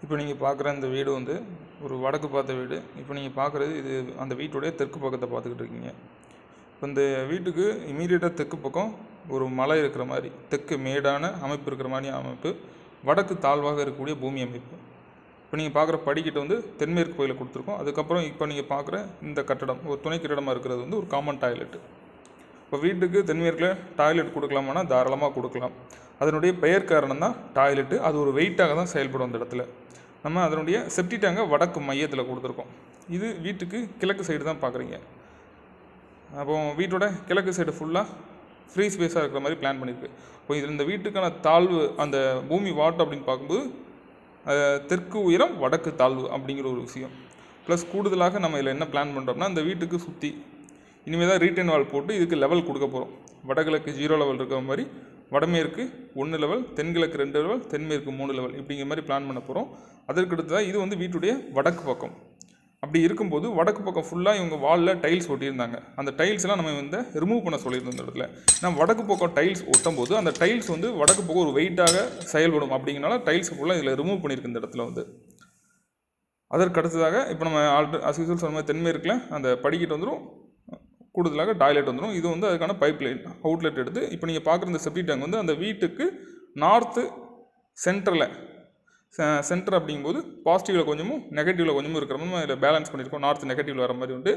இப்போ நீங்கள் பார்க்குற இந்த வீடு வந்து ஒரு வடக்கு பார்த்த வீடு. இப்போ நீங்கள் பார்க்குறது இது அந்த வீட்டுடைய தெற்கு பக்கத்தை பார்த்துக்கிட்டு இருக்கீங்க. இப்போ இந்த வீட்டுக்கு இமீடியட்டாக தெற்கு பக்கம் ஒரு மலை இருக்கிற மாதிரி, தெற்கு மேடான அமைப்பு இருக்கிற மாதிரி அமைப்பு, வடக்கு தாழ்வாக இருக்கக்கூடிய பூமி அமைப்பு. இப்போ நீங்கள் பார்க்குற படிக்கட்டு வந்து தென்மேற்கு கோயிலில் கொடுத்துருக்கோம். அதுக்கப்புறம் இப்போ நீங்கள் பார்க்குற இந்த கட்டடம் ஒரு துணை கட்டடமாக இருக்கிறது வந்து ஒரு காமன் டாய்லெட்டு. இப்போ வீட்டுக்கு தென்மேற்கில் டாய்லெட் கொடுக்கலாமான்னா தாராளமாக கொடுக்கலாம். அதனுடைய பெயர் காரணம் தான் டாய்லெட்டு. அது ஒரு வெயிட்டாக தான் செயல்படும் அந்த இடத்துல. நம்ம அதனுடைய செப்டி டேங்கை வடக்கு மையத்தில் கொடுத்துருக்கோம். இது வீட்டுக்கு கிழக்கு சைடு தான் பார்க்குறீங்க. அப்போ வீட்டோட கிழக்கு சைடு ஃபுல்லாக ஃப்ரீ ஸ்பேஸாக இருக்கிற மாதிரி பிளான் பண்ணியிருக்கு. இப்போ இதில் இந்த வீட்டுக்கான தாழ்வு அந்த பூமி வாட்டம் அப்படின்னு பார்க்கும்போது தெற்கு உயரம் வடக்கு தாழ்வு அப்படிங்கிற ஒரு விஷயம். ப்ளஸ் கூடுதலாக நம்ம இதில் என்ன பிளான் பண்ணுறோம்னா இந்த வீட்டுக்கு சுற்றி இனிமேல் தான் ரீட்டைன் வால் போட்டு இதுக்கு லெவல் கொடுக்க போகிறோம். வடகிழக்கு 0 லெவல் இருக்கிற மாதிரி வடமேற்கு 1 லெவல், தென்கிழக்கு 2 லெவல், தென்மேற்கு 3 லெவல் இப்படிங்கிற மாதிரி பிளான் பண்ண போகிறோம். அதற்கடுத்ததாக இது வந்து வீட்டுடைய வடக்கு பக்கம். அப்படி இருக்கும்போது வடக்கு பக்கம் ஃபுல்லாக இவங்க வாலில் டைல்ஸ் ஒட்டியிருந்தாங்க. அந்த டைல்ஸ்லாம் நம்ம வந்து ரிமூவ் பண்ண சொல்லியிருந்தோம் இந்த இடத்துல. நம்ம வடக்கு பக்கம் டைல்ஸ் ஒட்டும் போது அந்த டைல்ஸ் வந்து வடக்கு பக்கம் ஒரு வெயிட்டாக செயல்படும். அப்படிங்கிறனால டைல்ஸ் ஃபுல்லாக இதில் ரிமூவ் பண்ணியிருக்கு இந்த இடத்துல வந்து. அதற்கு அடுத்ததாக இப்போ நம்ம அஸ்யூசுவல் சொன்ன மாதிரி தென்மேற்கில் அந்த படிக்கட்டு வந்துடும், கூடுதலாக டாய்லெட் வந்துடும். இது வந்து அதுக்கான பைப் லைன் அவுட்லெட் எடுத்து இப்போ நீங்கள் பார்க்குற இந்த செப்டி டேங்க் வந்து அந்த வீட்டுக்கு நார்த்து சென்டர் அப்படிங்கும்போது பாசிட்டிவில் கொஞ்சமும் நெகட்டிவில் கொஞ்சமும் இருக்கிற மாதிரி இதில் பேலன்ஸ் பண்ணியிருக்கோம். நார்த் நெகட்டிவில் வர மாதிரி உண்டு.